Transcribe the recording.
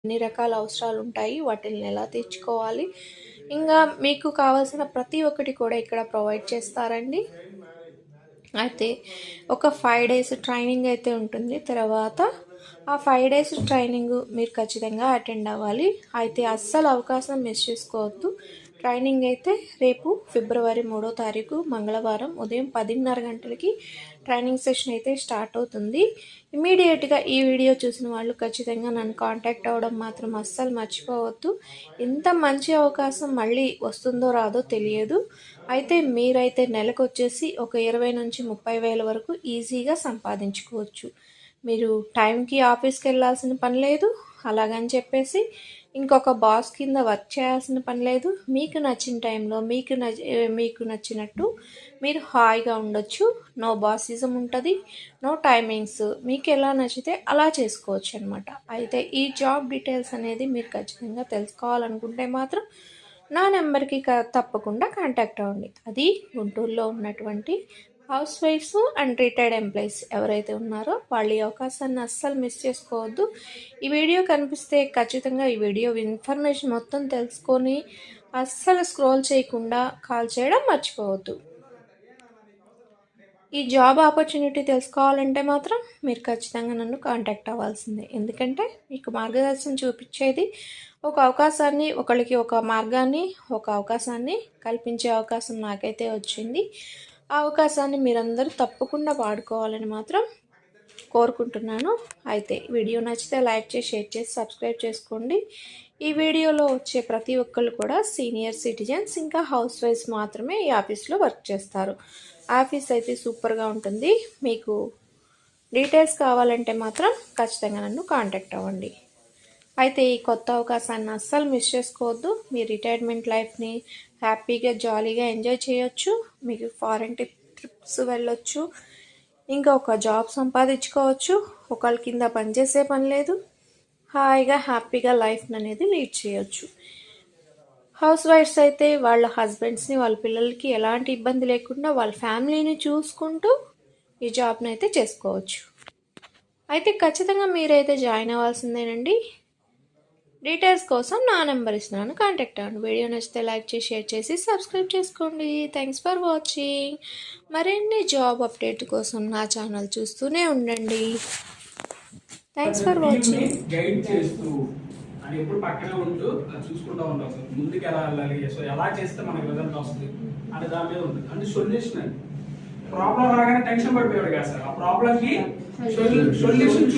ఎన్ని రకాల అవసరాలు ఉంటాయి, వాటిని ఎలా తీర్చుకోవాలి, ఇంకా మీకు కావాల్సిన ప్రతి ఒక్కటి కూడా ఇక్కడ ప్రొవైడ్ చేస్తారండి. అయితే ఒక 5 డేస్ ట్రైనింగ్ అయితే ఉంటుంది. తర్వాత ఆ 5 డేస్ ట్రైనింగ్ మీరు ఖచ్చితంగా అటెండ్ అవ్వాలి. అయితే అస్సలు అవకాశం మిస్ చేసుకోవద్దు. ట్రైనింగ్ అయితే రేపు ఫిబ్రవరి 3వ తారీఖు మంగళవారం ఉదయం 10:30 గంటలకి ట్రైనింగ్ సెషన్ అయితే స్టార్ట్ అవుతుంది. ఇమీడియట్గా ఈ వీడియో చూసిన వాళ్ళు ఖచ్చితంగా నన్ను కాంటాక్ట్ అవ్వడం మాత్రం అస్సలు మర్చిపోవద్దు. ఇంత మంచి అవకాశం మళ్ళీ వస్తుందో రాదో తెలియదు. అయితే మీరైతే నెలకు వచ్చేసి ఒక 20 నుంచి 30 వేల వరకు ఈజీగా సంపాదించుకోవచ్చు. మీరు టైంకి ఆఫీస్కి వెళ్ళాల్సిన పని లేదు. అలాగని చెప్పేసి ఇంకొక బాస్ కింద వర్క్ చేయాల్సిన పని లేదు. మీకు నచ్చిన టైంలో మీకు నచ్చినట్టు మీరు హాయిగా ఉండొచ్చు. నో బాసిజం ఉంటుంది, నో టైమింగ్స్. మీకు ఎలా నచ్చితే అలా చేసుకోవచ్చు అనమాట. అయితే ఈ జాబ్ డీటెయిల్స్ అనేది మీరు ఖచ్చితంగా తెలుసుకోవాలనుకుంటే మాత్రం నా నెంబర్కి తప్పకుండా కాంటాక్ట్ అవ్వండి. అది గుంటూరులో ఉన్నటువంటి హౌస్ వైఫ్స్ అండ్ రిటైర్డ్ ఎంప్లాయీస్ ఎవరైతే ఉన్నారో వాళ్ళు ఈ అవకాశాన్ని అస్సలు మిస్ చేసుకోవద్దు. ఈ వీడియో కనిపిస్తే ఖచ్చితంగా ఈ వీడియో ఇన్ఫర్మేషన్ మొత్తం తెలుసుకొని అస్సలు స్క్రోల్ చేయకుండా కాల్ చేయడం మర్చిపోవద్దు. ఈ జాబ్ ఆపర్చునిటీ తెలుసుకోవాలంటే మాత్రం మీరు ఖచ్చితంగా నన్ను కాంటాక్ట్ అవ్వాల్సిందే. ఎందుకంటే మీకు మార్గదర్శనం చూపించేది ఒక అవకాశాన్ని, ఒకరికి ఒక మార్గాన్ని, ఒక అవకాశాన్ని కల్పించే అవకాశం నాకైతే వచ్చింది. ఆ అవకాశాన్ని మీరందరూ తప్పకుండా వాడుకోవాలని మాత్రం కోరుకుంటున్నాను. అయితే వీడియో నచ్చితే లైక్ చేసి, షేర్ చేసి, సబ్స్క్రైబ్ చేసుకోండి. ఈ వీడియోలో వచ్చే ప్రతి ఒక్కళ్ళు కూడా సీనియర్ సిటిజన్స్ ఇంకా హౌస్ వైఫ్స్ మాత్రమే ఈ ఆఫీస్లో వర్క్ చేస్తారు. ఆఫీస్ అయితే సూపర్గా ఉంటుంది. మీకు డీటెయిల్స్ కావాలంటే మాత్రం ఖచ్చితంగా నన్ను కాంటాక్ట్ అవ్వండి. అయితే ఈ కొత్త అవకాశాన్ని అస్సలు మిస్ చేసుకోవద్దు. మీ రిటైర్మెంట్ లైఫ్ని హ్యాపీగా జాలీగా ఎంజాయ్ చేయొచ్చు. మీకు ఫారెన్ ట్రిప్స్ వెళ్ళొచ్చు, ఇంకా ఒక జాబ్ సంపాదించుకోవచ్చు. ఒకళ్ళ కింద పనిచేసే పని లేదు. హాయిగా హ్యాపీగా లైఫ్ అనేది లీడ్ చేయొచ్చు. హౌస్ వైఫ్స్ అయితే వాళ్ళ హస్బెండ్స్ని, వాళ్ళ పిల్లలకి ఎలాంటి ఇబ్బంది లేకుండా వాళ్ళ ఫ్యామిలీని చూసుకుంటూ ఈ జాబ్ని అయితే చేసుకోవచ్చు. అయితే ఖచ్చితంగా మీరైతే జాయిన్ అవ్వాల్సిందేనండి. డీటెయిల్స్ కోసం నా నెంబర్ ఇస్తున్నాను, కాంటాక్ట్ అవ్వండి. వీడియో నచ్చితే లైక్ చేసి, షేర్ చేసి, సబ్స్క్రైబ్ చేసుకోండి. Thanks for watching. మరిన్ని జాబ్ అప్డేట్ కోసం నా ఛానల్ చూస్తూనే ఉండండి. Thanks for watching. గైడ్ చేస్తూ అని ఎప్పుడు పక్కనే ఉంటూ చూసుకుంటూ ఉంటాం సార్. ముందుకు ఎలా వెళ్ళాలి, సో ఎలా చేస్తే మనకి రిజల్ట్ వస్తుంది అనే దాని మీద ఉంటుంది. అంటే సొల్యూషన్ అండి. ప్రాబ్లం రాగానే టెన్షన్ పడిపోయాడు కదా సార్. ఆ ప్రాబ్లంకి సొల్యూషన్